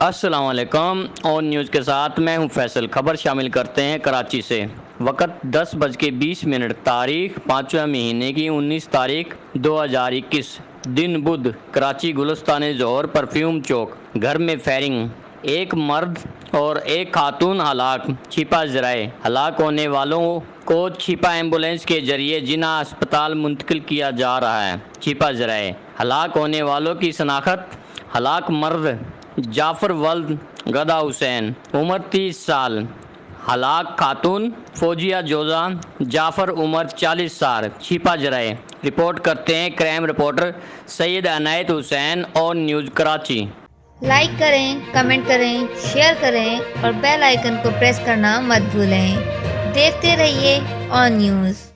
السلام علیکم، اور نیوز کے ساتھ میں ہوں فیصل۔ خبر شامل کرتے ہیں کراچی سے۔ وقت 10:20، تاریخ 5ویں مہینے کی 19 تاریخ 2021، دن بدھ۔ کراچی گلستان ظہور پرفیوم چوک، گھر میں فائرنگ، ایک مرد اور ایک خاتون ہلاک۔ چھپا ذرائع، ہلاک ہونے والوں کو چھپا ایمبولینس کے ذریعے جناح ہسپتال منتقل کیا جا رہا ہے۔ چھپا ذرائع، ہلاک ہونے والوں کی شناخت: ہلاک مرد جعفر ولد گدا حسین، عمر 30 سال، ہلاک خاتون فوزیہ جوزا جعفر، عمر 40 سال۔ چھپا ذرائع رپورٹ کرتے ہیں کرائم رپورٹر سید عنایت حسین اور نیوز کراچی۔ لائک کریں، کمنٹ کریں، شیئر کریں اور بیل آئیکن کو پریس کرنا مت بھولیں۔ دیکھتے رہیے آن نیوز۔